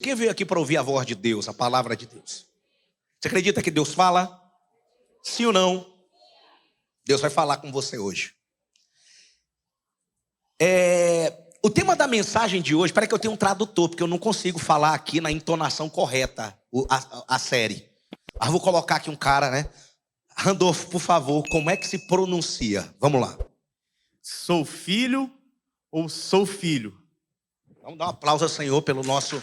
Quem veio aqui para ouvir a voz de Deus, a palavra de Deus? Você acredita que Deus fala? Sim ou não? Deus vai falar com você hoje. O tema da mensagem de hoje, espera que eu tenho um tradutor, porque eu não consigo falar aqui na entonação correta a série. Mas vou colocar aqui um cara, né? Randolfo, por favor, como é que se pronuncia? Vamos lá. Sou filho ou sou filho? Vamos dar um aplauso ao Senhor pelo nosso...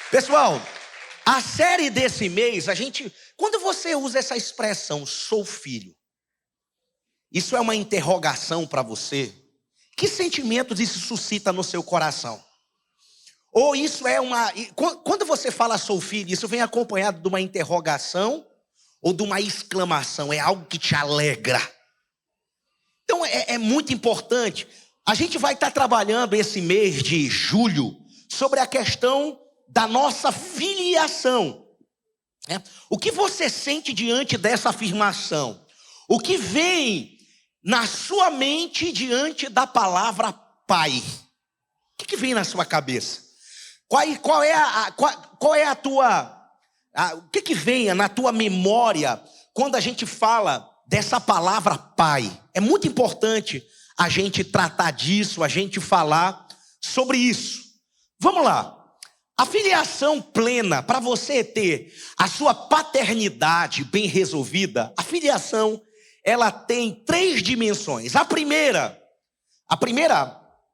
Pessoal, a série desse mês, quando você usa essa expressão, sou filho, isso é uma interrogação para você? Que sentimentos isso suscita no seu coração? Ou isso é uma... Quando você fala sou filho, isso vem acompanhado de uma interrogação ou de uma exclamação? É algo que te alegra. Então é muito importante. A gente vai estar trabalhando esse mês de julho sobre a questão da nossa filiação. O que você sente diante dessa afirmação? O que vem na sua mente diante da palavra pai? O que vem na sua cabeça? O que vem na tua memória quando a gente fala dessa palavra pai? É muito importante a gente tratar disso, a gente falar sobre isso. Vamos lá. A filiação plena, para você ter a sua paternidade bem resolvida, a filiação, ela tem 3 dimensões. A primeira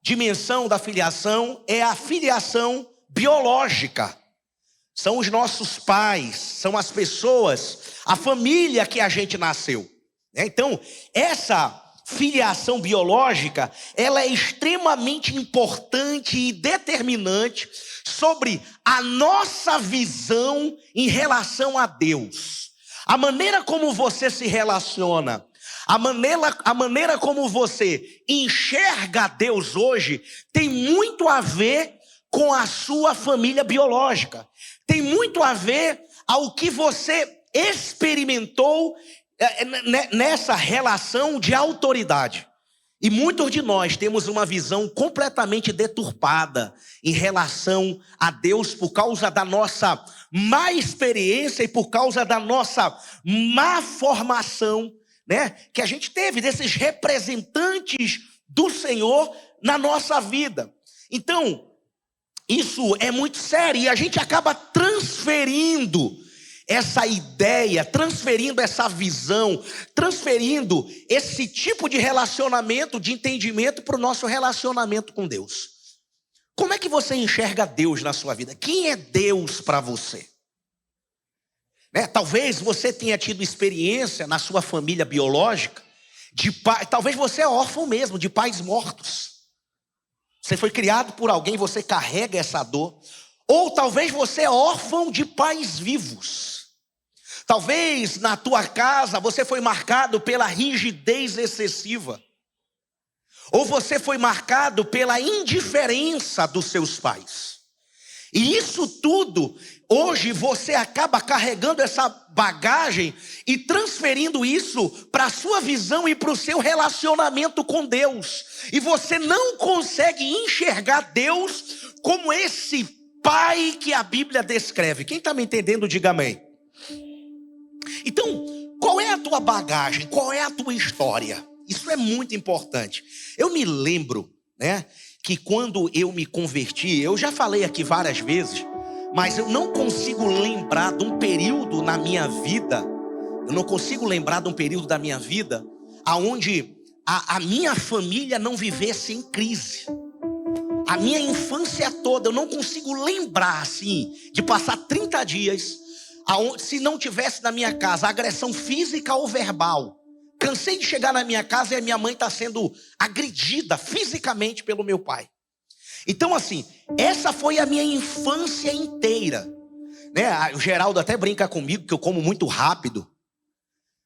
dimensão da filiação é a filiação biológica. São os nossos pais, são as pessoas, a família que a gente nasceu. Então, essa filiação biológica, ela é extremamente importante e determinante sobre a nossa visão em relação a Deus. A maneira como você se relaciona, a maneira como você enxerga Deus hoje, tem muito a ver com a sua família biológica. Tem muito a ver ao que você experimentou nessa relação de autoridade. E muitos de nós temos uma visão completamente deturpada em relação a Deus por causa da nossa má experiência e por causa da nossa má formação, né, que a gente teve desses representantes do Senhor na nossa vida. Então, isso é muito sério e a gente acaba transferindo essa ideia, transferindo essa visão, transferindo esse tipo de relacionamento, de entendimento para o nosso relacionamento com Deus. Como é que você enxerga Deus na sua vida? Quem é Deus para você? Talvez você tenha tido experiência na sua família biológica, talvez você é órfão mesmo, de pais mortos. Você foi criado por alguém, você carrega essa dor. Ou talvez você é órfão de pais vivos. Talvez na tua casa você foi marcado pela rigidez excessiva. Ou você foi marcado pela indiferença dos seus pais. E isso tudo, hoje você acaba carregando essa bagagem e transferindo isso para a sua visão e para o seu relacionamento com Deus. E você não consegue enxergar Deus como esse pai que a Bíblia descreve. Quem está me entendendo, diga amém. Então, qual é a tua bagagem? Qual é a tua história? Isso é muito importante. Eu me lembro, que quando eu me converti, eu já falei aqui várias vezes, mas eu não consigo lembrar de um período na minha vida, onde a minha família não vivesse em crise. A minha infância toda, eu não consigo lembrar, assim, de passar 30 dias, se não tivesse na minha casa agressão física ou verbal. Cansei de chegar na minha casa e a minha mãe está sendo agredida fisicamente pelo meu pai. Então, assim, essa foi a minha infância inteira. O Geraldo até brinca comigo que eu como muito rápido.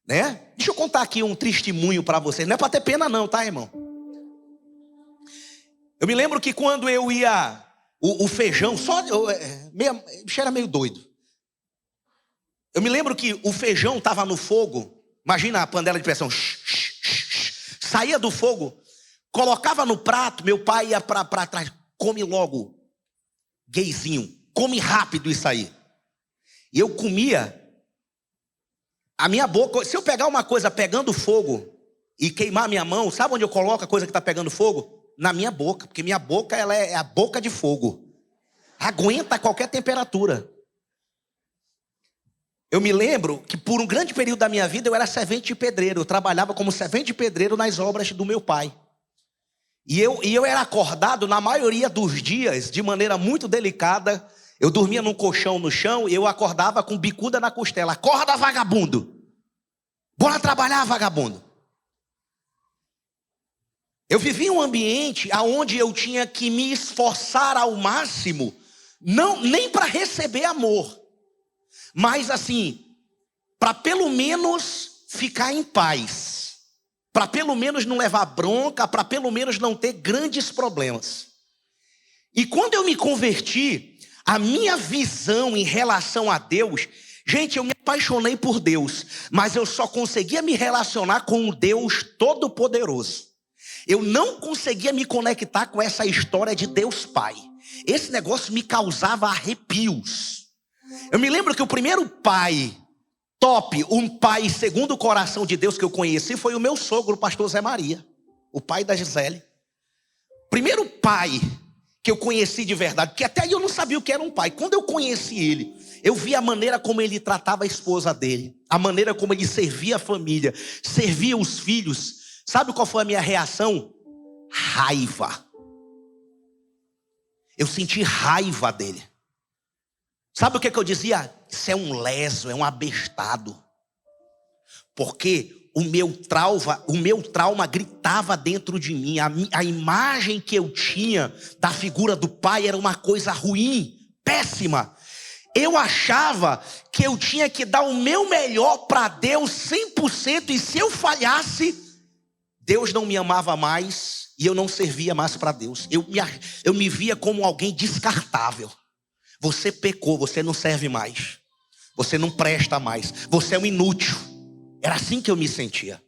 Deixa eu contar aqui um testemunho para vocês. Não é para ter pena não, tá, irmão? Eu me lembro que quando eu ia... O feijão, bicho era meio doido. Eu me lembro que o feijão estava no fogo. Imagina a panela de pressão. Saía do fogo, colocava no prato, meu pai ia para trás. Come logo. gayzinho, come rápido isso aí. E eu comia, a minha boca, se eu pegar uma coisa pegando fogo e queimar minha mão, sabe onde eu coloco a coisa que está pegando fogo? Na minha boca, porque minha boca ela é a boca de fogo. Aguenta qualquer temperatura. Eu me lembro que por um grande período da minha vida eu era servente de pedreiro. Eu trabalhava como servente de pedreiro nas obras do meu pai. E eu era acordado na maioria dos dias de maneira muito delicada. Eu dormia num colchão no chão e eu acordava com bicuda na costela. Acorda, vagabundo! Bora trabalhar, vagabundo! Eu vivia em um ambiente onde eu tinha que me esforçar ao máximo, não nem para receber amor, mas assim, para pelo menos ficar em paz, para pelo menos não levar bronca, para pelo menos não ter grandes problemas. E quando eu me converti, a minha visão em relação a Deus, gente, eu me apaixonei por Deus, mas eu só conseguia me relacionar com um Deus todo-poderoso. Eu não conseguia me conectar com essa história de Deus Pai. Esse negócio me causava arrepios. Eu me lembro que o primeiro pai top, um pai segundo o coração de Deus que eu conheci foi o meu sogro, o pastor Zé Maria, o pai da Gisele. Primeiro pai que eu conheci de verdade, porque até aí eu não sabia o que era um pai. Quando eu conheci ele, eu vi a maneira como ele tratava a esposa dele, a maneira como ele servia a família, servia os filhos. Sabe qual foi a minha reação? Raiva. Eu senti raiva dele. Sabe o que eu dizia? Isso é um leso, é um abestado. Porque o meu trauma gritava dentro de mim. A imagem que eu tinha da figura do pai era uma coisa ruim, péssima. Eu achava que eu tinha que dar o meu melhor para Deus 100%. E se eu falhasse, Deus não me amava mais e eu não servia mais para Deus. Eu me via como alguém descartável. Você pecou, você não serve mais. Você não presta mais. Você é um inútil. Era assim que eu me sentia.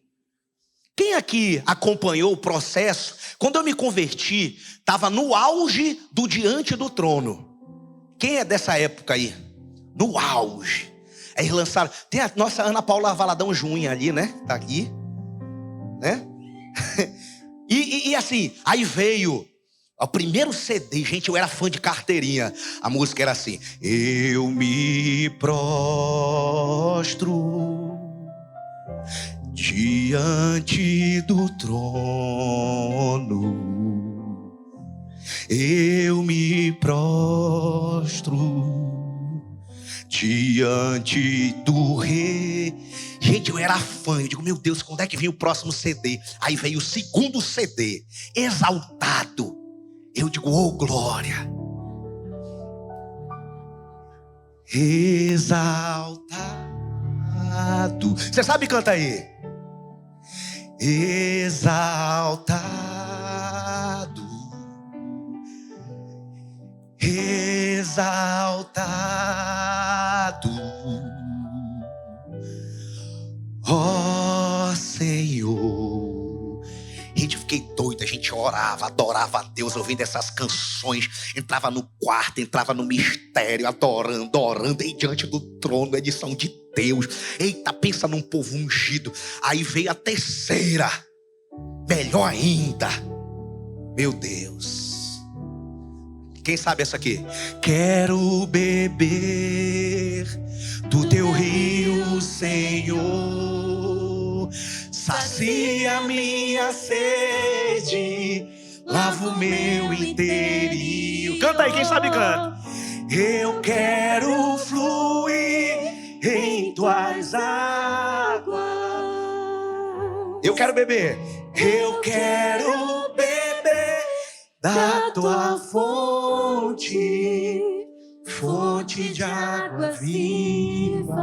Quem aqui acompanhou o processo? Quando eu me converti, estava no auge do Diante do Trono. Quem é dessa época aí? No auge. Aí lançaram. Tem a nossa Ana Paula Valadão Junha ali, né? Tá aqui. Né? E assim, aí veio o primeiro CD, gente, eu era fã de carteirinha. A música era assim: eu me prostro diante do trono, eu me prostro diante do rei. Gente, eu era fã. Eu digo, meu Deus, quando é que vem o próximo CD? Aí veio o segundo CD, Exaltado. Eu digo, oh glória. Exaltado. Você sabe cantar aí? Exaltado. Exaltado. Ó Senhor. Gente, eu fiquei doido. A gente orava, adorava a Deus, ouvindo essas canções. Entrava no quarto, entrava no mistério, adorando, orando aí diante do trono, edição de Deus. Eita, pensa num povo ungido. Aí veio a terceira, melhor ainda. Meu Deus. Quem sabe essa aqui? Quero beber do teu rio, Senhor. Sacia minha sede, lava o meu interior. Canta aí, quem sabe canta. Eu quero fluir em tuas águas. Eu quero beber. Eu quero beber da tua fonte, fonte de água viva.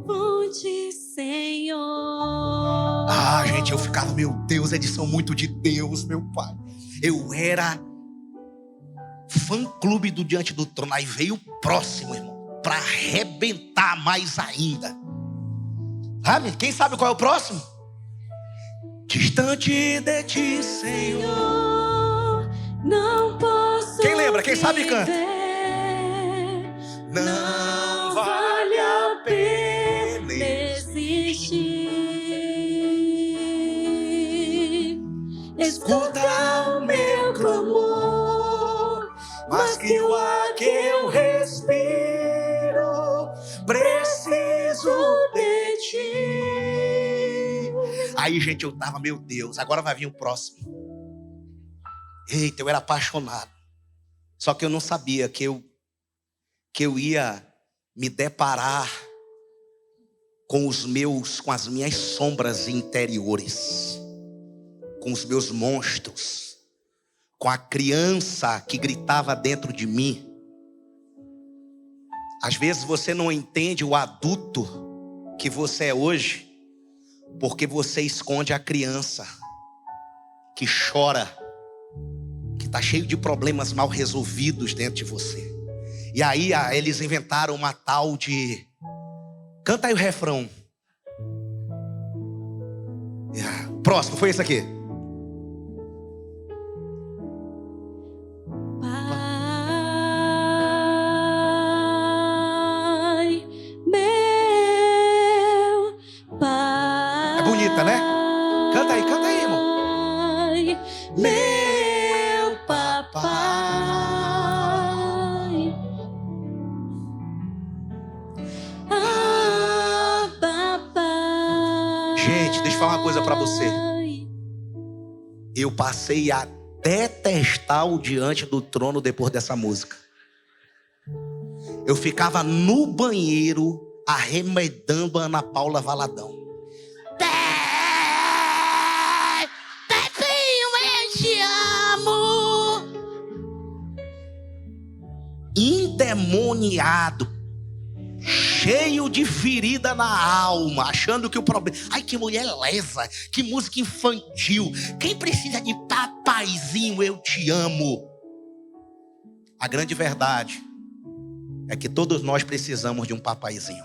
Fonte, Senhor. Ah, gente, eu ficava, meu Deus, eles são muito de Deus, meu pai. Eu era fã-clube do Diante do Trono. Aí veio o próximo, irmão, para arrebentar mais ainda. Sabe? Quem sabe qual é o próximo? Distante de ti, Senhor. Senhor, não posso. Quem lembra? Quem sabe canta. viver. Não vale a pena existir. escuta o meu clamor, mas que o ar que eu respiro, preciso de ti. Aí, gente, eu tava, meu Deus, agora vai vir o próximo. Eita, eu era apaixonado. Só que eu não sabia que eu ia me deparar com as minhas sombras interiores, com os meus monstros, com a criança que gritava dentro de mim. Às vezes você não entende o adulto que você é hoje, porque você esconde a criança que chora, que está cheio de problemas mal resolvidos dentro de você. E aí eles inventaram uma tal de... Canta aí o refrão. Próximo, foi esse aqui. Pai, meu Pai. É bonita, né? Canta aí, irmão. Meu papai. Ah, papai. Gente, deixa eu falar uma coisa pra você. Eu passei a detestar o Diante do Trono depois dessa música. Eu ficava no banheiro arremedando a Ana Paula Valadão. Pepinho, eu te amo. Endemoniado, cheio de ferida na alma, achando que o problema... Ai, que mulher lesa, que música infantil. Quem precisa de papaizinho, eu te amo? A grande verdade é que todos nós precisamos de um papaizinho.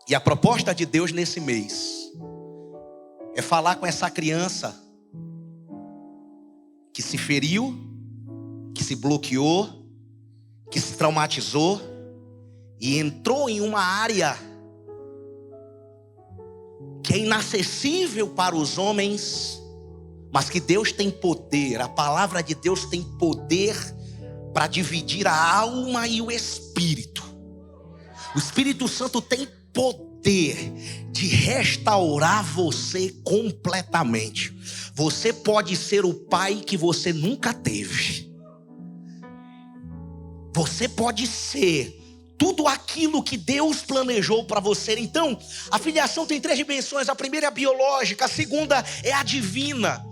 E a proposta de Deus nesse mês é falar com essa criança que se feriu, que se bloqueou, que se traumatizou e entrou em uma área que é inacessível para os homens, mas que Deus tem poder. A palavra de Deus tem poder para dividir a alma e o espírito. O Espírito Santo tem poder de restaurar você completamente. Você pode ser o pai que você nunca teve. Você pode ser tudo aquilo que Deus planejou para você. Então, a filiação tem 3 dimensões. A primeira é a biológica, a segunda é a divina.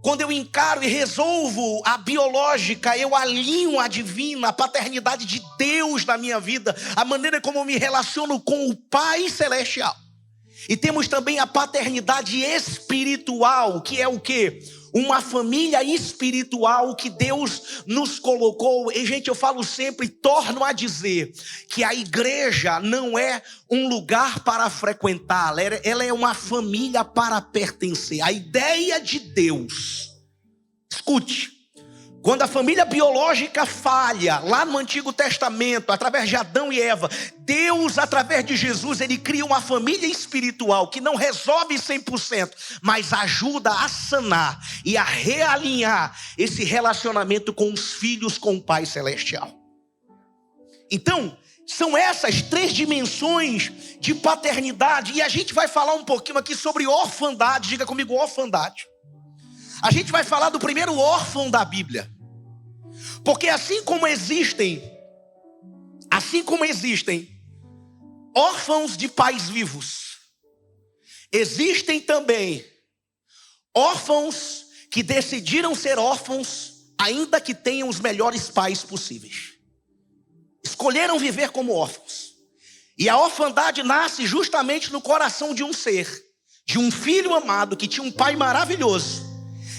Quando eu encaro e resolvo a biológica, eu alinho a divina, a paternidade de Deus na minha vida, a maneira como eu me relaciono com o Pai Celestial. E temos também a paternidade espiritual, que é o quê? Uma família espiritual que Deus nos colocou. E, gente, eu falo sempre, torno a dizer, que a igreja não é um lugar para frequentar, ela é uma família para pertencer. A ideia de Deus, escute, quando a família biológica falha, lá no Antigo Testamento, através de Adão e Eva, Deus, através de Jesus, ele cria uma família espiritual que não resolve 100%, mas ajuda a sanar e a realinhar esse relacionamento com os filhos, com o Pai Celestial. Então, são essas 3 dimensões de paternidade, e a gente vai falar um pouquinho aqui sobre orfandade. Diga comigo, orfandade. A gente vai falar do primeiro órfão da Bíblia. Porque assim como existem órfãos de pais vivos, existem também órfãos que decidiram ser órfãos, ainda que tenham os melhores pais possíveis. Escolheram viver como órfãos. E a orfandade nasce justamente no coração de um ser, de um filho amado que tinha um pai maravilhoso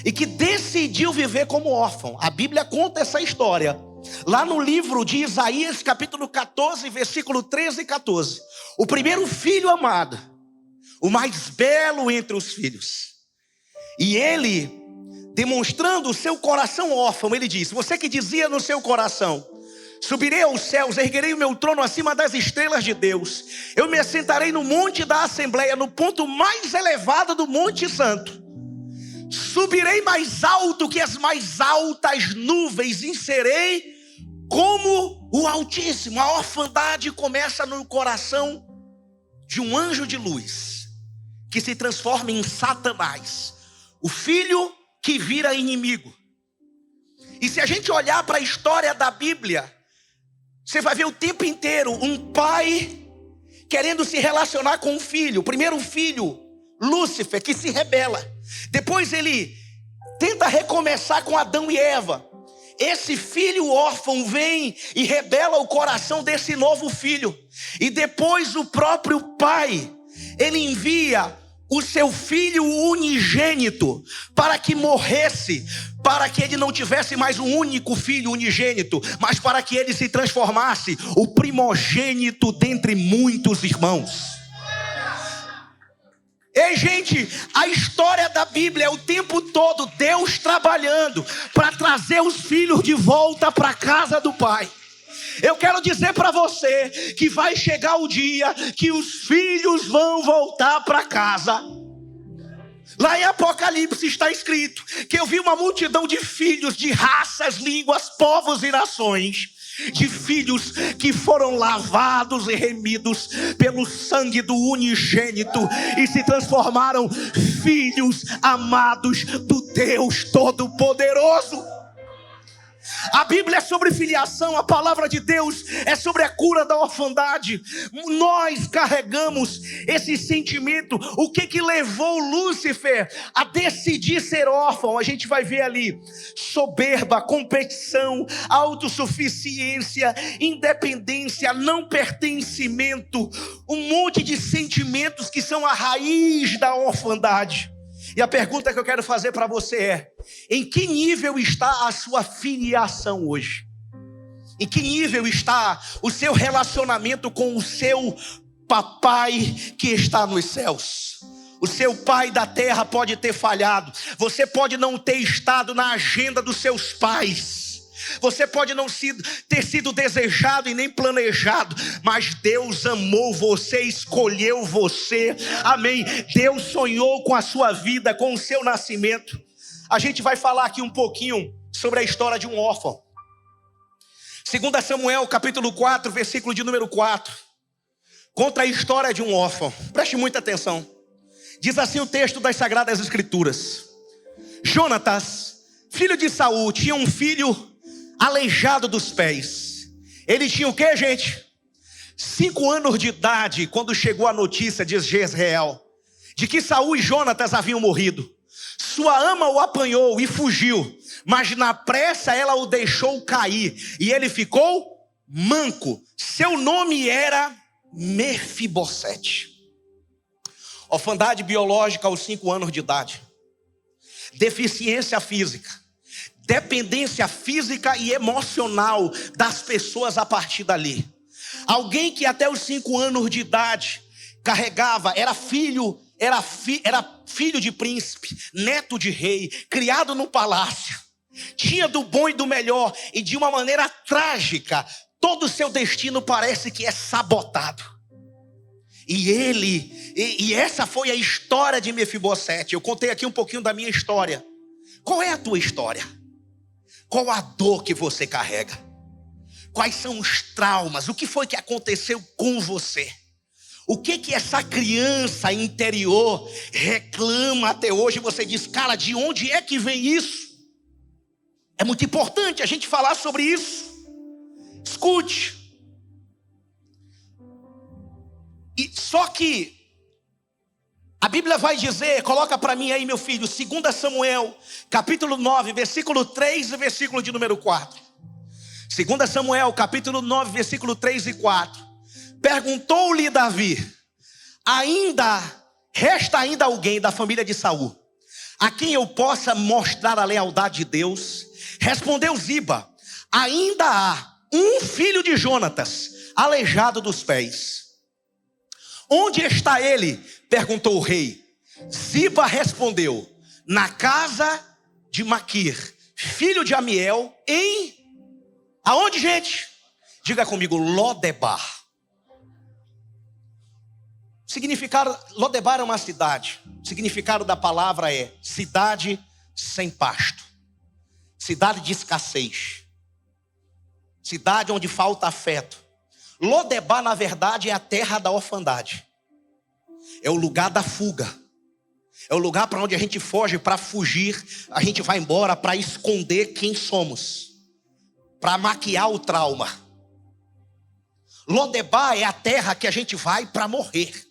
e que decidiu viver como órfão. A Bíblia conta essa história lá no livro de Isaías, capítulo 14, versículo 13 e 14. O primeiro filho amado, o mais belo entre os filhos. E ele, demonstrando o seu coração órfão, ele disse: você que dizia no seu coração: subirei aos céus, erguerei o meu trono acima das estrelas de Deus, eu me assentarei no monte da Assembleia, no ponto mais elevado do Monte Santo, subirei mais alto que as mais altas nuvens, e serei como o Altíssimo. A orfandade começa no coração de um anjo de luz, que se transforma em Satanás, o filho que vira inimigo. E se a gente olhar para a história da Bíblia, você vai ver o tempo inteiro um pai querendo se relacionar com um filho. Primeiro o filho, Lúcifer, que se rebela. Depois ele tenta recomeçar com Adão e Eva. Esse filho órfão vem e rebela o coração desse novo filho. E depois o próprio pai, ele envia o seu filho unigênito para que morresse, para que ele não tivesse mais um único filho unigênito, mas para que ele se transformasse o primogênito dentre muitos irmãos. Ei, gente, a história da Bíblia é o tempo todo Deus trabalhando para trazer os filhos de volta para a casa do Pai. Eu quero dizer para você que vai chegar o dia que os filhos vão voltar para casa. Lá em Apocalipse está escrito que eu vi uma multidão de filhos de raças, línguas, povos e nações, de filhos que foram lavados e remidos pelo sangue do unigênito e se transformaram filhos amados do Deus Todo-Poderoso. A Bíblia é sobre filiação, a palavra de Deus é sobre a cura da orfandade. Nós carregamos esse sentimento. O que levou Lúcifer a decidir ser órfão? A gente vai ver ali: soberba, competição, autossuficiência, independência, não pertencimento, um monte de sentimentos que são a raiz da orfandade. E a pergunta que eu quero fazer para você é: em que nível está a sua filiação hoje? Em que nível está o seu relacionamento com o seu papai que está nos céus? O seu pai da terra pode ter falhado, você pode não ter estado na agenda dos seus pais, você pode não ter sido desejado e nem planejado, mas Deus amou você, escolheu você, amém? Deus sonhou com a sua vida, com o seu nascimento. A gente vai falar aqui um pouquinho sobre a história de um órfão. 2 Samuel capítulo 4, versículo de número 4, conta a história de um órfão. Preste muita atenção. Diz assim o texto das Sagradas Escrituras: Jonatas, filho de Saul, tinha um filho aleijado dos pés. Ele tinha o que, gente? 5 anos de idade, quando chegou a notícia de Jezreel, de que Saul e Jonatas haviam morrido. Sua ama o apanhou e fugiu, mas na pressa ela o deixou cair, e ele ficou manco. Seu nome era Mefibosete. Orfandade biológica aos 5 anos de idade. Deficiência física. Dependência física e emocional das pessoas a partir dali. Alguém que até os 5 anos de idade carregava, era filho de príncipe, neto de rei, criado no palácio. Tinha do bom e do melhor, e de uma maneira trágica, todo o seu destino parece que é sabotado. E essa foi a história de Mefibosete. Eu contei aqui um pouquinho da minha história. Qual é a tua história? Qual a dor que você carrega? Quais são os traumas? O que foi que aconteceu com você? O que essa criança interior reclama até hoje? Você diz: cara, de onde é que vem isso? É muito importante a gente falar sobre isso. Escute. E só que a Bíblia vai dizer, coloca para mim aí, meu filho, 2 Samuel, capítulo 9, versículo 3 e versículo de número 4. 2 Samuel, capítulo 9, versículo 3 e 4. Perguntou-lhe Davi: resta ainda alguém da família de Saul, a quem eu possa mostrar a lealdade de Deus? Respondeu Ziba: ainda há um filho de Jonatas, aleijado dos pés. Onde está ele? Perguntou o rei. Ziba respondeu: na casa de Maquir, filho de Amiel, em... Aonde, gente? Diga comigo, Lodebar. Significado, Lodebar é uma cidade. O significado da palavra é cidade sem pasto, cidade de escassez, cidade onde falta afeto. Lodebar, na verdade, é a terra da orfandade. É o lugar da fuga. É o lugar para onde a gente foge, para fugir. A gente vai embora para esconder quem somos, para maquiar o trauma. Lodebar é a terra que a gente vai para morrer,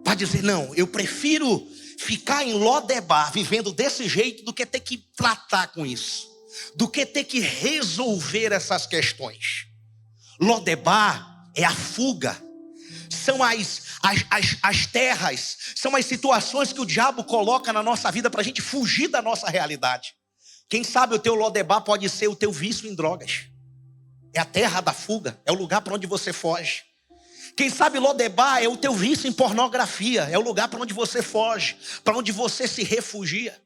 para dizer, não, eu prefiro ficar em Lodebar, vivendo desse jeito, do que ter que tratar com isso, do que ter que resolver essas questões. Lodebar é a fuga, são as terras, são as situações que o diabo coloca na nossa vida para a gente fugir da nossa realidade. Quem sabe o teu Lodebar pode ser o teu vício em drogas. É a terra da fuga, é o lugar para onde você foge. Quem sabe Lodebar é o teu vício em pornografia, é o lugar para onde você foge, para onde você se refugia.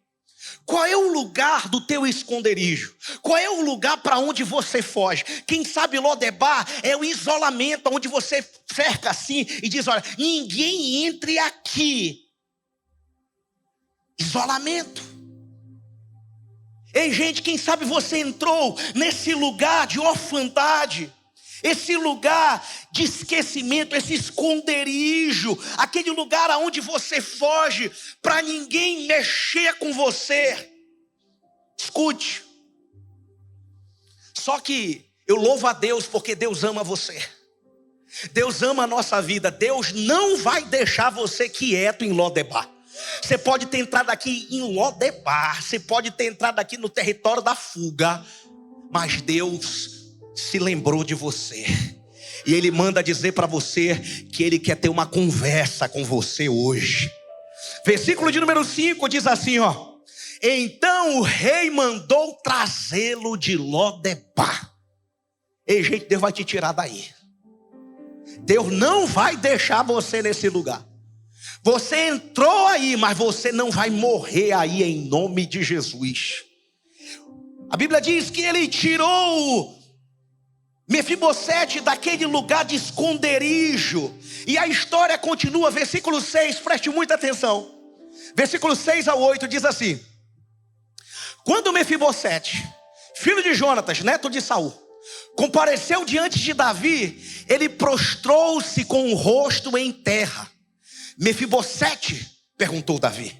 Qual é o lugar do teu esconderijo? Qual é o lugar para onde você foge? Quem sabe Lodebar é o isolamento, onde você cerca assim e diz, olha, ninguém entre aqui. Isolamento. Ei, gente, quem sabe você entrou nesse lugar de orfandade, esse lugar de esquecimento, esse esconderijo, aquele lugar aonde você foge para ninguém mexer com você. Escute. Só que eu louvo a Deus porque Deus ama você. Deus ama a nossa vida. Deus não vai deixar você quieto em Lodebar. Você pode ter entrado aqui em Lodebar, você pode ter entrado aqui no território da fuga, mas Deus se lembrou de você. E Ele manda dizer para você que Ele quer ter uma conversa com você hoje. Versículo de número 5 diz assim, ó. Então o rei mandou trazê-lo de Lodebar. Ei, gente, Deus vai te tirar daí. Deus não vai deixar você nesse lugar. Você entrou aí, mas você não vai morrer aí em nome de Jesus. A Bíblia diz que ele tirou Mefibosete daquele lugar de esconderijo. E a história continua, versículo 6, preste muita atenção. Versículo 6 ao 8 diz assim. Quando Mefibosete, filho de Jonatas, neto de Saul, compareceu diante de Davi, ele prostrou-se com o rosto em terra. Mefibosete, perguntou Davi.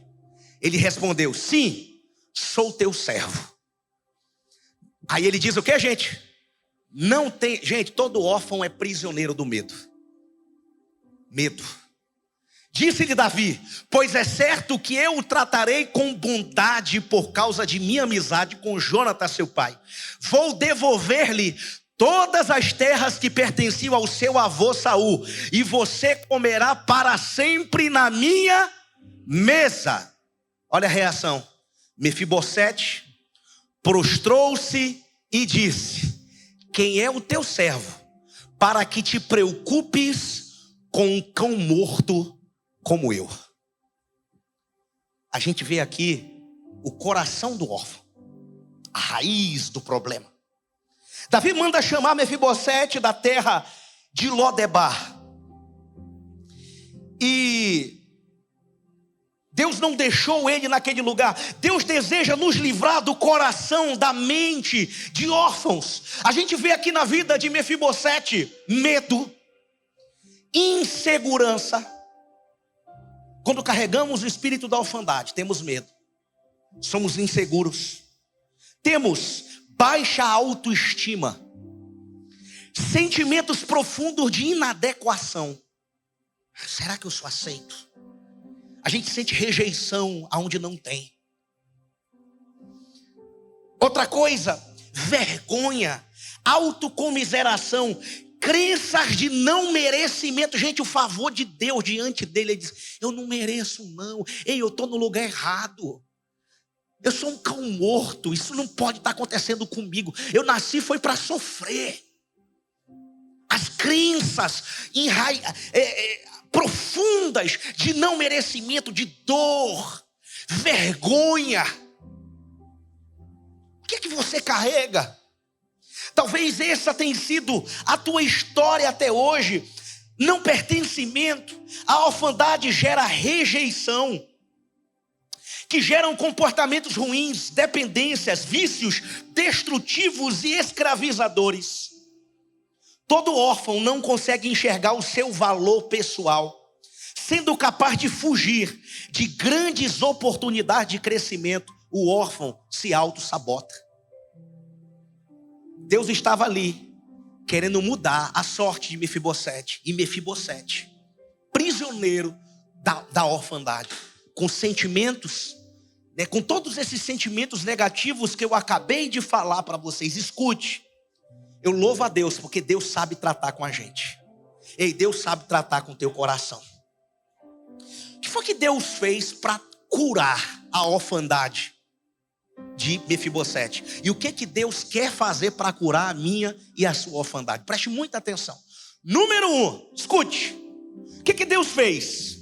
Ele respondeu, sim, sou teu servo. Aí ele diz o que, gente? Não tem, gente, todo órfão é prisioneiro do medo. Medo. Disse-lhe Davi, pois é certo que eu o tratarei com bondade por causa de minha amizade com Jonatas, seu pai. Vou devolver-lhe todas as terras que pertenciam ao seu avô Saul, e você comerá para sempre na minha mesa. Olha a reação. Mefibosete prostrou-se e disse, quem é o teu servo, para que te preocupes com um cão morto como eu? A gente vê aqui o coração do órfão, a raiz do problema. Davi manda chamar Mefibosete da terra de Lodebar. E Deus não deixou ele naquele lugar. Deus deseja nos livrar do coração, da mente de órfãos. A gente vê aqui na vida de Mefibosete medo, insegurança. Quando carregamos o espírito da orfandade, temos medo, somos inseguros, temos baixa autoestima, sentimentos profundos de inadequação. Será que eu sou aceito? A gente sente rejeição aonde não tem. Outra coisa, vergonha, autocomiseração, crenças de não merecimento. Gente, o favor de Deus diante dele, ele diz, eu não mereço não. Ei, eu estou no lugar errado. Eu sou um cão morto, isso não pode estar acontecendo comigo. Eu nasci foi para sofrer. As crenças profundas de não merecimento, de dor, vergonha. O que é que você carrega? Talvez essa tenha sido a tua história até hoje. Não pertencimento. A orfandade gera rejeição, que geram comportamentos ruins, dependências, vícios destrutivos e escravizadores. Todo órfão não consegue enxergar o seu valor pessoal, sendo capaz de fugir de grandes oportunidades de crescimento. O órfão se auto-sabota. Deus estava ali, querendo mudar a sorte de Mefibosete. E Mefibosete, prisioneiro da orfandade, com sentimentos, com todos esses sentimentos negativos que eu acabei de falar para vocês. Escute, eu louvo a Deus, porque Deus sabe tratar com a gente. Ei, Deus sabe tratar com o teu coração. O que foi que Deus fez para curar a orfandade de Mefibosete? E o que Deus quer fazer para curar a minha e a sua orfandade? Preste muita atenção. Número 1, escute. O que Deus fez?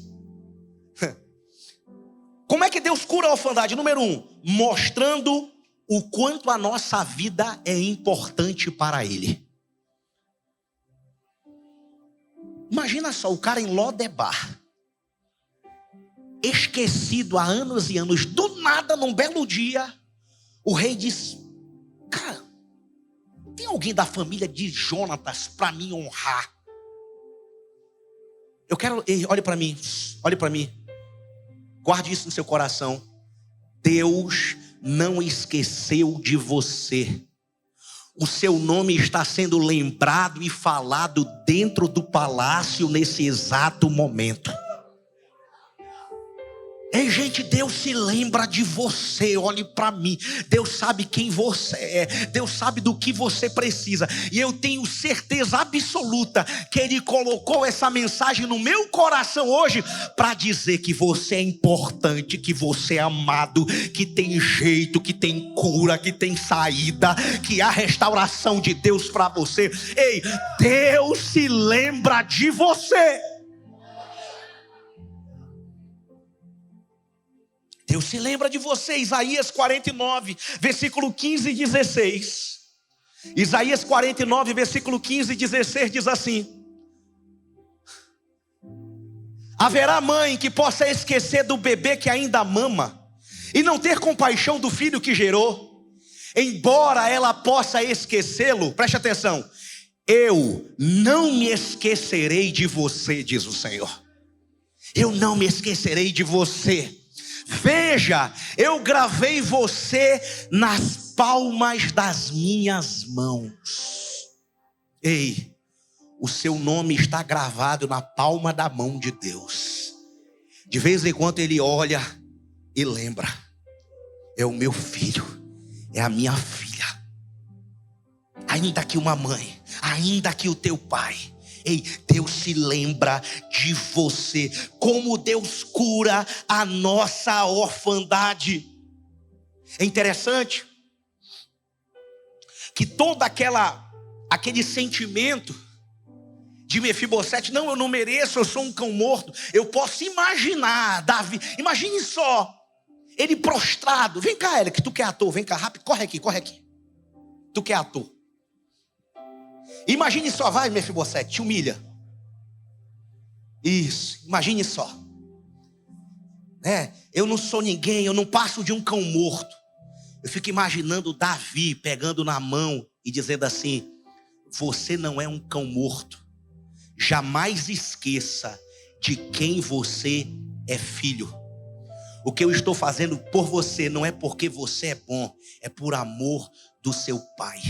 Como é que Deus cura a orfandade? Número 1, mostrando o quanto a nossa vida é importante para Ele. Imagina só, o cara em Lodebar, esquecido há anos e anos. Do nada, num belo dia, o rei diz: cara, tem alguém da família de Jonatas para me honrar? Eu quero, olhe para mim, guarde isso no seu coração. Deus não esqueceu de você. O seu nome está sendo lembrado e falado dentro do palácio nesse exato momento. Ei, gente, Deus se lembra de você. Olhe para mim. Deus sabe quem você é. Deus sabe do que você precisa. E eu tenho certeza absoluta que Ele colocou essa mensagem no meu coração hoje para dizer que você é importante, que você é amado, que tem jeito, que tem cura, que tem saída, que há restauração de Deus para você. Ei, Deus se lembra de você. Deus se lembra de você. Isaías 49, versículo 15 e 16. Isaías 49, versículo 15 e 16 diz assim: haverá mãe que possa esquecer do bebê que ainda mama e não ter compaixão do filho que gerou. Embora ela possa esquecê-lo, preste atenção, eu não me esquecerei de você, diz o Senhor. Eu não me esquecerei de você. Veja, eu gravei você nas palmas das minhas mãos. Ei, o seu nome está gravado na palma da mão de Deus. De vez em quando Ele olha e lembra: é o meu filho, é a minha filha. Ainda que uma mãe, ainda que o teu pai. Ei, Deus se lembra de você. Como Deus cura a nossa orfandade. É interessante que todo aquele sentimento de Mefibosete: não, eu não mereço, eu sou um cão morto. Eu posso imaginar Davi. Imagine só, ele prostrado. Vem cá, Ela, que tu que é ator. Vem cá, rápido, corre aqui. Tu que é ator. Imagine só, vai, Mefibosete, te humilha. Isso, imagine só. Eu não sou ninguém, eu não passo de um cão morto. Eu fico imaginando Davi pegando na mão e dizendo assim: você não é um cão morto. Jamais esqueça de quem você é filho. O que eu estou fazendo por você não é porque você é bom, é por amor do seu pai.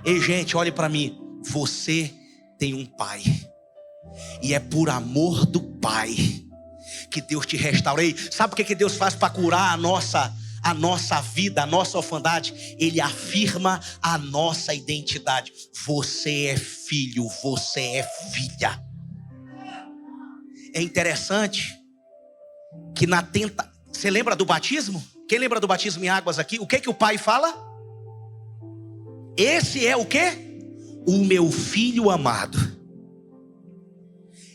Ei, gente, olhe para mim. Você tem um pai. E é por amor do pai que Deus te restaura. Ei, sabe o que Deus faz para curar a nossa vida, a nossa orfandade? Ele afirma a nossa identidade. Você é filho, você é filha. É interessante que você lembra do batismo? Quem lembra do batismo em águas aqui? O que o pai fala? Esse é o quê? O meu filho amado.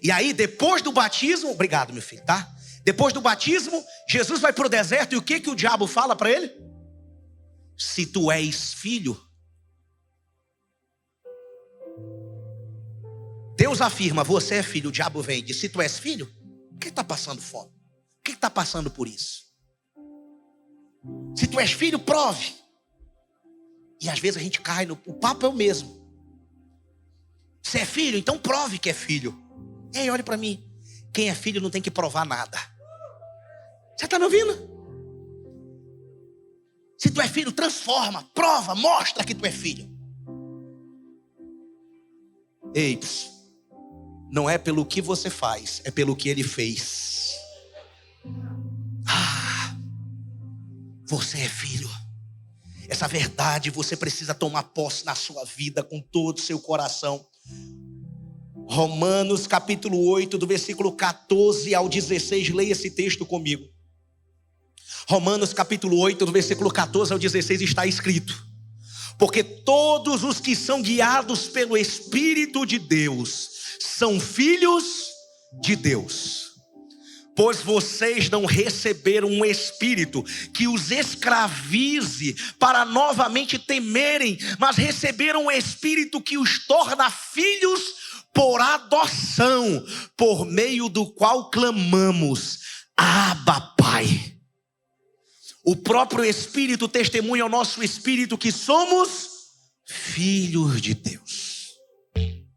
E aí, depois do batismo, obrigado, meu filho, tá? Depois do batismo, Jesus vai para o deserto e o que o diabo fala para ele? Se tu és filho. Deus afirma, você é filho. O diabo vem e diz, se tu és filho, por que está passando fome? Por que está passando por isso? Se tu és filho, prove. E às vezes a gente cai no... O papo é o mesmo. Você é filho, então prove que é filho. Ei, olhe para mim. Quem é filho não tem que provar nada. Você está me ouvindo? Se tu é filho, transforma, prova, mostra que tu é filho. Ei, não é pelo que você faz, é pelo que ele fez. Você é filho. Essa verdade você precisa tomar posse na sua vida com todo o seu coração. Romanos capítulo 8, do versículo 14 ao 16, leia esse texto comigo. Romanos capítulo 8, do versículo 14 ao 16 está escrito: porque todos os que são guiados pelo Espírito de Deus são filhos de Deus. Pois vocês não receberam um espírito que os escravize para novamente temerem, mas receberam um espírito que os torna filhos por adoção, por meio do qual clamamos, Abba, Pai. O próprio Espírito testemunha ao nosso espírito que somos filhos de Deus.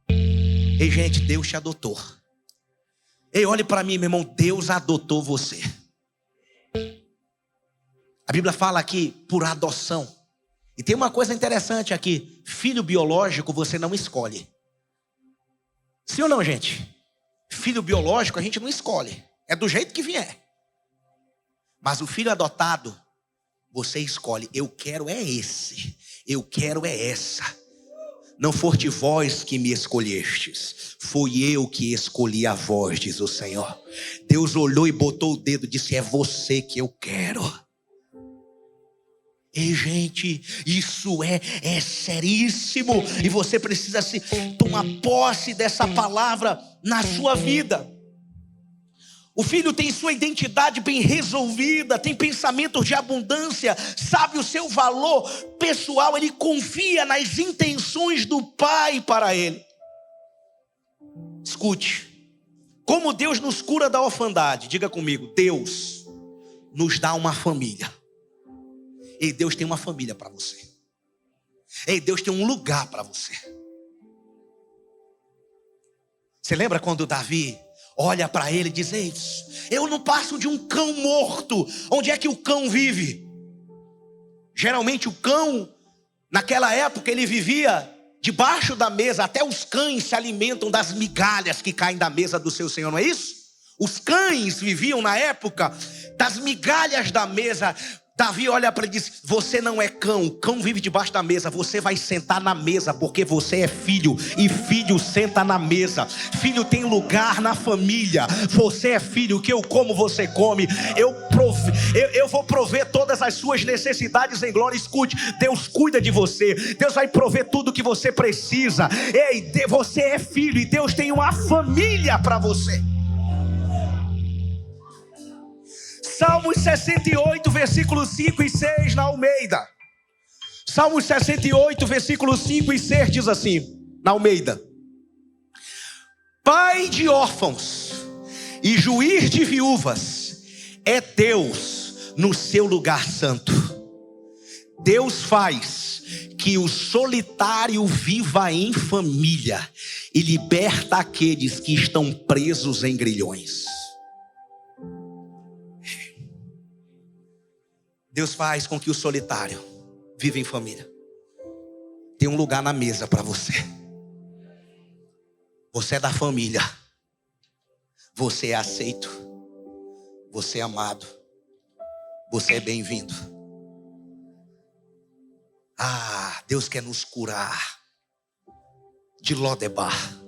Ei, gente, Deus te adotou. Ei, olhe para mim, meu irmão, Deus adotou você. A Bíblia fala aqui por adoção. E tem uma coisa interessante aqui: filho biológico você não escolhe. Sim ou não, gente? Filho biológico a gente não escolhe. É do jeito que vier. Mas o filho adotado, você escolhe. Eu quero é esse. Eu quero é essa. Não foste vós que me escolhestes, foi eu que escolhi a vós, diz o Senhor. Deus olhou e botou o dedo e disse, é você que eu quero. Ei, gente, isso é seríssimo. E você precisa tomar posse dessa palavra na sua vida. O filho tem sua identidade bem resolvida, tem pensamentos de abundância, sabe o seu valor pessoal, ele confia nas intenções do pai para ele. Escute, como Deus nos cura da orfandade, diga comigo, Deus nos dá uma família. Ei, Deus tem uma família para você. Ei, Deus tem um lugar para você. Você lembra quando Davi olha para ele e diz, ei, eu não passo de um cão morto. Onde é que o cão vive? Geralmente o cão, naquela época, ele vivia debaixo da mesa. Até os cães se alimentam das migalhas que caem da mesa do seu senhor, não é isso? Os cães viviam na época das migalhas da mesa. Davi olha para ele e diz, você não é cão, o cão vive debaixo da mesa, você vai sentar na mesa, porque você é filho, e filho senta na mesa, filho tem lugar na família, você é filho, o que eu como você come, eu vou prover todas as suas necessidades em glória. Escute, Deus cuida de você, Deus vai prover tudo que você precisa. Ei, você é filho e Deus tem uma família para você. Salmos 68, versículos 5 e 6 na Almeida. Salmos 68, versículos 5 e 6 diz assim, na Almeida: Pai de órfãos e juiz de viúvas é Deus no seu lugar santo. Deus faz que o solitário viva em família e liberta aqueles que estão presos em grilhões. Deus faz com que o solitário viva em família. Tem um lugar na mesa para você. Você é da família. Você é aceito. Você é amado. Você é bem-vindo. Deus quer nos curar de Lodebar,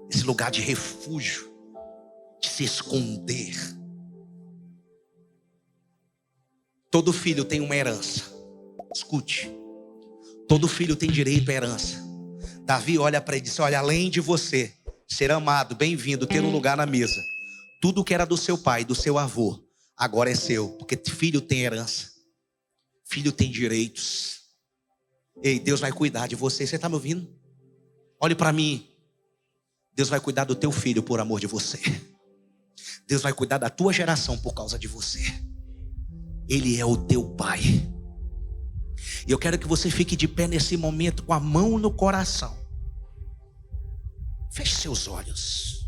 esse lugar de refúgio, de se esconder. Todo filho tem uma herança. Escute. Todo filho tem direito à herança. Davi olha para ele e diz, olha, além de você ser amado, bem-vindo, ter um lugar na mesa. Tudo que era do seu pai, do seu avô, agora é seu, porque filho tem herança, filho tem direitos. Ei, Deus vai cuidar de você. Você está me ouvindo? Olhe para mim. Deus vai cuidar do teu filho por amor de você. Deus vai cuidar da tua geração por causa de você. Ele é o teu pai. E eu quero que você fique de pé nesse momento com a mão no coração. Feche seus olhos.